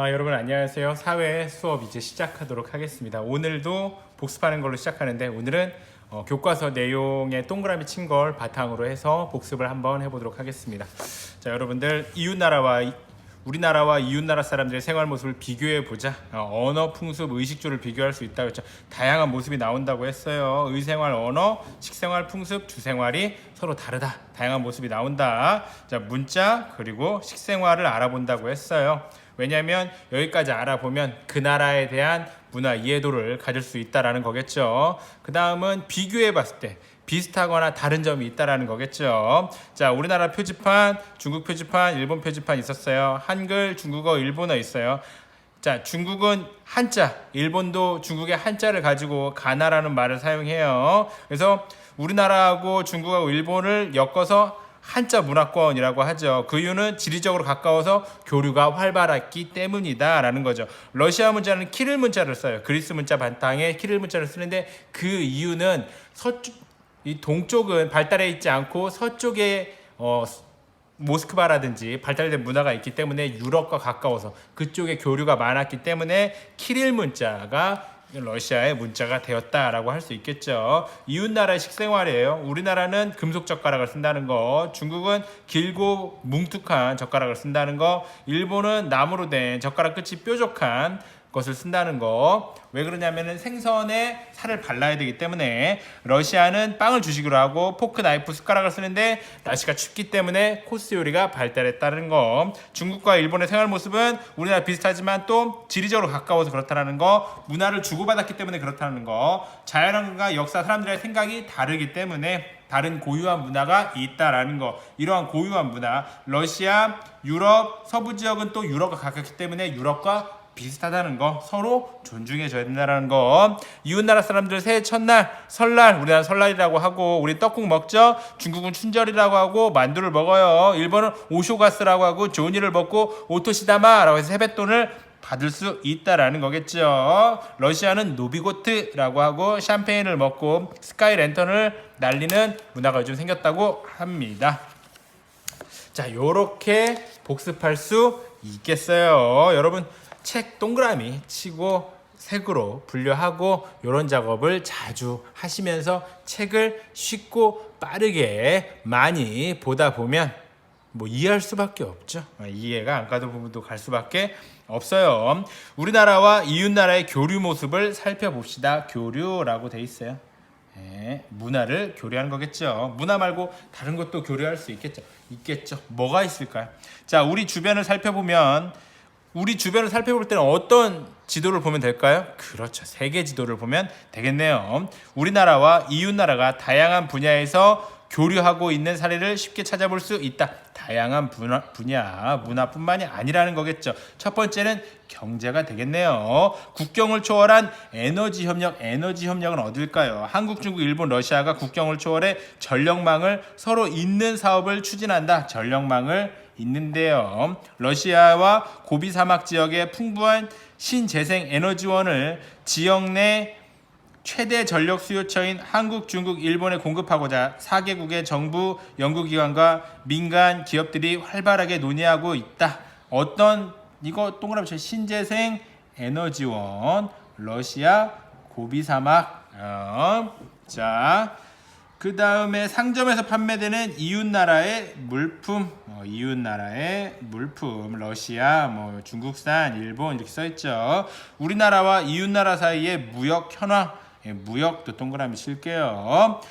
여러분 안녕하세요. 사회 수업 이제 시작하도록 하겠습니다. 오늘도 복습하는 걸로 시작하는데 오늘은 교과서 내용에 동그라미 친 걸 바탕으로 해서 복습을 한번 해보도록 하겠습니다. 자, 여러분들 우리나라와 이웃나라 사람들의 생활 모습을 비교해 보자. 언어, 풍습, 의식주를 비교할 수 있다고 했죠. 다양한 모습이 나온다고 했어요. 의생활, 언어, 식생활, 풍습, 주생활이 서로 다르다. 다양한 모습이 나온다. 자, 문자 그리고 식생활을 알아본다고 했어요. 왜냐하면 여기까지 알아보면 그 나라에 대한 문화 이해도를 가질 수 있다라는 거겠죠. 그 다음은 비교해 봤을 때 비슷하거나 다른 점이 있다라는 거겠죠. 자, 우리나라 표지판, 중국 표지판, 일본 표지판 있었어요. 한글, 중국어, 일본어 있어요. 자, 중국은 한자, 일본도 중국의 한자를 가지고 가나라는 말을 사용해요. 그래서 우리나라하고 중국하고 일본을 엮어서 한자 문화권이라고 하죠. 그 이유는 지리적으로 가까워서 교류가 활발했기 때문이다 라는 거죠. 러시아 문자는 키릴 문자를 써요. 그리스 문자 바탕에 키릴 문자를 쓰는데 그 이유는 이 동쪽은 발달해 있지 않고 서쪽에 모스크바라든지 발달된 문화가 있기 때문에 유럽과 가까워서 그쪽에 교류가 많았기 때문에 키릴 문자가 러시아의 문자가 되었다라고 할 수 있겠죠. 이웃나라의 식생활이에요. 우리나라는 금속 젓가락을 쓴다는 거, 중국은 길고 뭉툭한 젓가락을 쓴다는 거, 일본은 나무로 된 젓가락 끝이 뾰족한 것을 쓴다는 거. 왜 그러냐면은 생선에 살을 발라야 되기 때문에. 러시아는 빵을 주식으로 하고 포크, 나이프, 숟가락을 쓰는데 날씨가 춥기 때문에 코스 요리가 발달했다는 거. 중국과 일본의 생활 모습은 우리나라 비슷하지만 또 지리적으로 가까워서 그렇다는 거. 문화를 주고받았기 때문에 그렇다는 거. 자연과 역사, 사람들의 생각이 다르기 때문에 다른 고유한 문화가 있다라는 거. 이러한 고유한 문화, 러시아, 유럽, 서부 지역은 또 유럽과 가깝기 때문에 유럽과 비슷하다는 거, 서로 존중해줘야 된다는 거. 이웃나라 사람들 새해 첫날 설날, 우리나라 설날이라고 하고 우리 떡국 먹죠. 중국은 춘절이라고 하고 만두를 먹어요. 일본은 오쇼가스라고 하고 조니를 먹고 오토시다마라고 해서 세뱃돈을 받을 수 있다라는 거겠죠. 러시아는 노비고트라고 하고 샴페인을 먹고 스카이 랜턴을 날리는 문화가 요즘 생겼다고 합니다. 자, 요렇게 복습할 수 있겠어요. 여러분 책 동그라미 치고 색으로 분류하고 이런 작업을 자주 하시면서 책을 쉽고 빠르게 많이 보다 보면 이해할 수밖에 없죠. 이해가 안 가는 부분도 갈 수밖에 없어요. 우리나라와 이웃나라의 교류 모습을 살펴봅시다. 교류라고 돼 있어요. 문화를 교류하는 거겠죠. 문화 말고 다른 것도 교류할 수 있겠죠. 뭐가 있을까요? 자, 우리 주변을 살펴볼 때는 어떤 지도를 보면 될까요? 그렇죠. 세계 지도를 보면 되겠네요. 우리나라와 이웃나라가 다양한 분야에서 교류하고 있는 사례를 쉽게 찾아볼 수 있다. 다양한 문화뿐만이 아니라는 거겠죠. 첫 번째는 경제가 되겠네요. 국경을 초월한 에너지 협력은 어딜까요? 한국, 중국, 일본, 러시아가 국경을 초월해 전력망을 서로 잇는 사업을 추진한다. 전력망을 있는데요. 러시아와 고비 사막 지역의 풍부한 신재생 에너지원을 지역 내 최대 전력 수요처인 한국, 중국, 일본에 공급하고자 4개국의 정부, 연구기관과 민간 기업들이 활발하게 논의하고 있다. 이거 동그라미 쳐. 신재생 에너지원, 러시아, 고비 사막. 자, 그 다음에 상점에서 판매되는 이웃나라의 물품, 러시아, 중국산, 일본 이렇게 써있죠. 우리나라와 이웃나라 사이의 무역 현황, 무역도 동그라미 칠게요.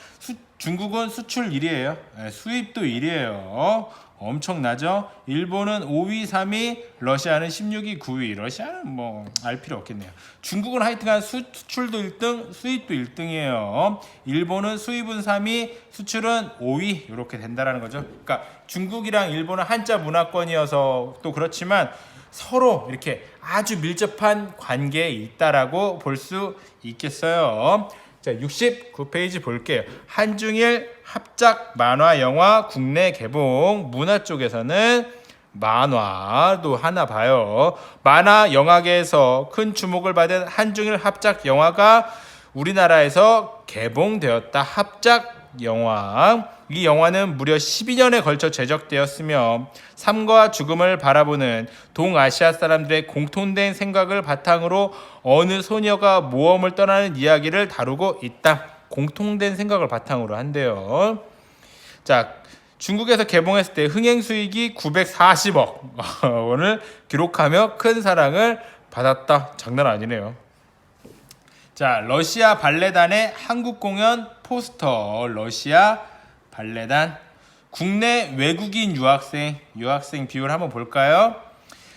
중국은 수출 1위예요. 수입도 1위예요. 엄청나죠? 일본은 5위, 3위, 러시아는 16위, 9위. 러시아는 알 필요 없겠네요. 중국은 하여튼간 수출도 1등, 수입도 1등이에요. 일본은 수입은 3위, 수출은 5위. 이렇게 된다라는 거죠. 그러니까 중국이랑 일본은 한자 문화권이어서 또 그렇지만 서로 이렇게 아주 밀접한 관계에 있다라고 볼 수 있겠어요. 자, 69페이지 볼게요. 한중일 합작 만화 영화 국내 개봉. 문화 쪽에서는 만화도 하나 봐요. 만화 영화계에서 큰 주목을 받은 한중일 합작 영화가 우리나라에서 개봉되었다. 합작 영화. 이 영화는 무려 12년에 걸쳐 제작되었으며 삶과 죽음을 바라보는 동아시아 사람들의 공통된 생각을 바탕으로 어느 소녀가 모험을 떠나는 이야기를 다루고 있다. 공통된 생각을 바탕으로 한대요. 자, 중국에서 개봉했을 때 흥행 수익이 940억 원을 기록하며 큰 사랑을 받았다. 장난 아니네요. 자, 러시아 발레단의 한국 공연 포스터. 러시아 발레단. 국내 외국인 유학생 비율 한번 볼까요?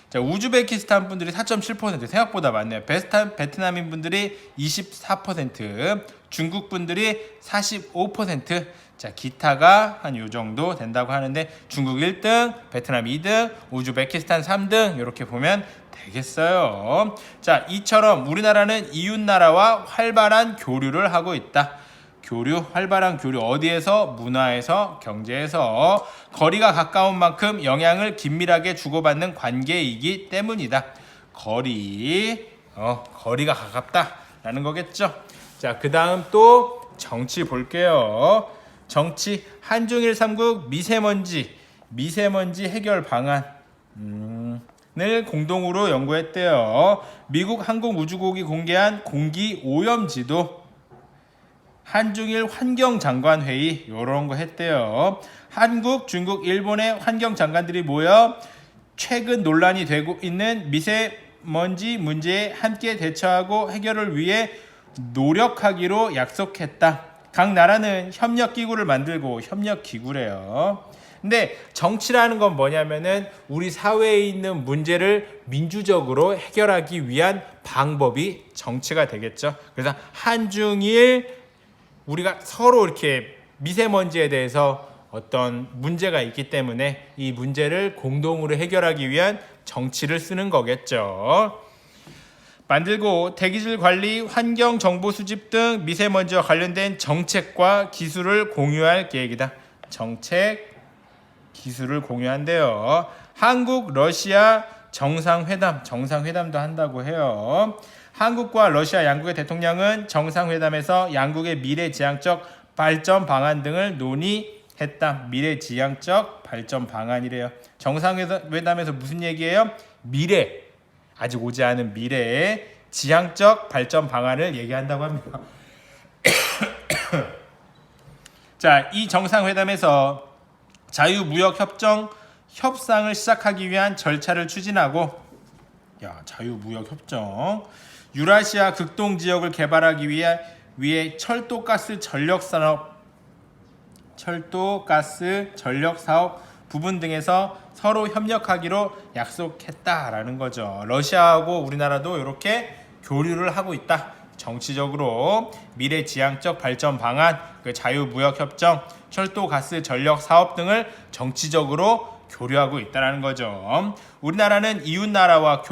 자, 우즈베키스탄 분들이 4.7%, 생각보다 많네요. 베트남인 분들이 24%, 중국 분들이 45%. 자, 기타가 한 요 정도 된다고 하는데 중국 1등, 베트남 2등, 우즈베키스탄 3등 이렇게 보면 되겠어요. 자, 이처럼 우리나라는 이웃나라와 활발한 교류를 하고 있다. 활발한 교류 어디에서? 문화에서, 경제에서. 거리가 가까운 만큼 영향을 긴밀하게 주고받는 관계이기 때문이다. 거리가 가깝다라는 거겠죠. 자, 그 다음 또 정치 볼게요. 정치, 한중일 3국 미세먼지 해결 방안을 공동으로 연구했대요. 미국 항공우주국이 공개한 공기 오염 지도, 한중일 환경장관회의 이런 거 했대요. 한국, 중국, 일본의 환경장관들이 모여 최근 논란이 되고 있는 미세먼지 문제에 함께 대처하고 해결을 위해 노력하기로 약속했다. 각 나라는 협력기구를 만들고, 협력기구래요. 근데 정치라는 건 뭐냐면은 우리 사회에 있는 문제를 민주적으로 해결하기 위한 방법이 정치가 되겠죠. 그래서 한중일 우리가 서로 이렇게 미세먼지에 대해서 어떤 문제가 있기 때문에 이 문제를 공동으로 해결하기 위한 정치를 쓰는 거겠죠. 만들고 대기질 관리, 환경 정보 수집 등 미세먼지와 관련된 정책과 기술을 공유할 계획이다. 정책, 기술을 공유한대요. 한국, 러시아 정상회담도 한다고 해요. 한국과 러시아 양국의 대통령은 정상회담에서 양국의 미래지향적 발전 방안 등을 논의했다. 미래지향적 발전 방안이래요. 정상회담에서 무슨 얘기예요? 아직 오지 않은 미래의 지향적 발전 방안을 얘기한다고 합니다. 자, 이 정상회담에서 자유무역협정 협상을 시작하기 위한 절차를 추진하고, 자유무역협정, 유라시아 극동 지역을 개발하기 위해 철도가스 전력 사업 부분 등에서 서로 협력하기로 약속했다라는 거죠. 러시아하고 우리나라도 이렇게 교류를 하고 있다. 정치적으로 미래지향적 발전 방안, 자유무역협정, 철도가스 전력 사업 등을 정치적으로 교류하고 있다는 거죠. 우리나라는 이웃나라와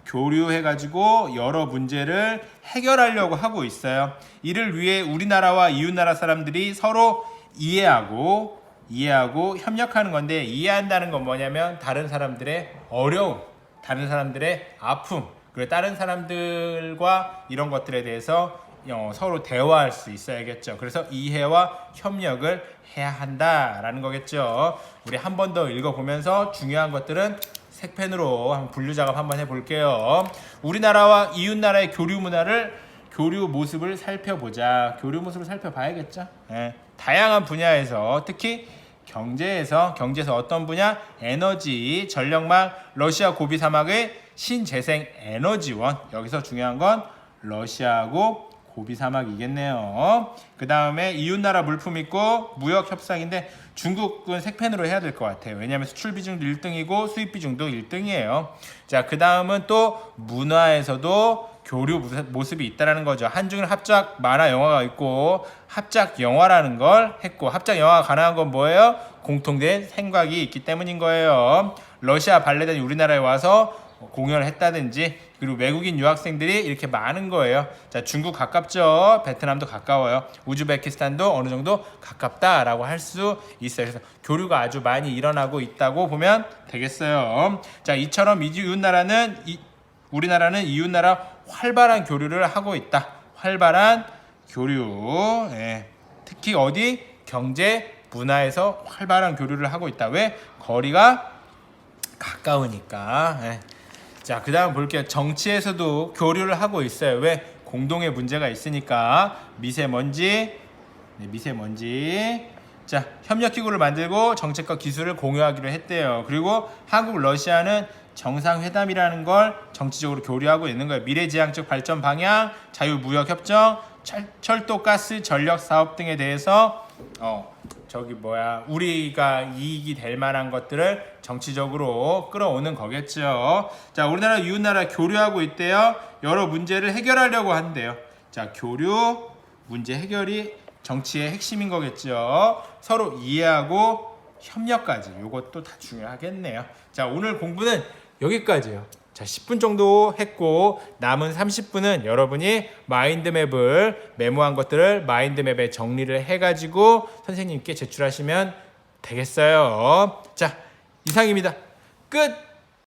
교류해가지고 여러 문제를 해결하려고 하고 있어요. 이를 위해 우리나라와 이웃나라 사람들이 서로 이해하고 협력하는 건데, 이해한다는 건 뭐냐면 다른 사람들의 어려움, 다른 사람들의 아픔, 그리고 다른 사람들과 이런 것들에 대해서 서로 대화할 수 있어야겠죠. 그래서 이해와 협력을 해야 한다라는 거겠죠. 우리 한 번 더 읽어보면서 중요한 것들은 색펜으로 한번 분류 작업 한번 해볼게요. 우리나라와 이웃나라의 교류 모습을 살펴보자. 교류 모습을 살펴봐야겠죠. 다양한 분야에서, 특히 경제에서 어떤 분야? 에너지, 전력망, 러시아 고비 사막의 신재생 에너지원. 여기서 중요한 건 러시아하고 고비 사막이겠네요. 그 다음에 이웃나라 물품 있고 무역 협상인데, 중국은 색펜으로 해야 될 것 같아요. 왜냐하면 수출 비중도 1등이고 수입 비중도 1등이에요. 자, 그 다음은 또 문화에서도 교류 모습이 있다라는 거죠. 한중일 합작 만화 영화가 있고 합작 영화라는 걸 했고, 합작 영화가 가능한 건 뭐예요? 공통된 생각이 있기 때문인 거예요. 러시아 발레단이 우리나라에 와서 공연을 했다든지, 그리고 외국인 유학생들이 이렇게 많은 거예요. 자, 중국 가깝죠. 베트남도 가까워요. 우즈베키스탄도 어느 정도 가깝다라고 할 수 있어요. 그래서 교류가 아주 많이 일어나고 있다고 보면 되겠어요. 자, 이처럼 우리나라는 이웃나라 활발한 교류를 하고 있다. 활발한 교류. 특히 어디? 경제, 문화에서 활발한 교류를 하고 있다. 왜? 거리가 가까우니까. 예. 자, 그 다음 볼게요. 정치에서도 교류를 하고 있어요. 왜? 공동의 문제가 있으니까. 미세먼지. 네, 미세먼지. 자, 협력기구를 만들고 정책과 기술을 공유하기로 했대요. 그리고 한국, 러시아는 정상회담이라는 걸 정치적으로 교류하고 있는 거예요. 미래지향적 발전 방향, 자유무역협정, 철도, 가스, 전력 사업 등에 대해서 우리가 이익이 될 만한 것들을 정치적으로 끌어오는 거겠죠. 자, 우리나라 이웃나라 교류하고 있대요. 여러 문제를 해결하려고 한대요. 자, 교류, 문제 해결이 정치의 핵심인 거겠죠. 서로 이해하고 협력까지. 이것도 다 중요하겠네요. 자, 오늘 공부는 여기까지요. 자, 10분 정도 했고 남은 30분은 여러분이 마인드맵을 메모한 것들을 마인드맵에 정리를 해가지고 선생님께 제출하시면 되겠어요. 자, 이상입니다. 끝!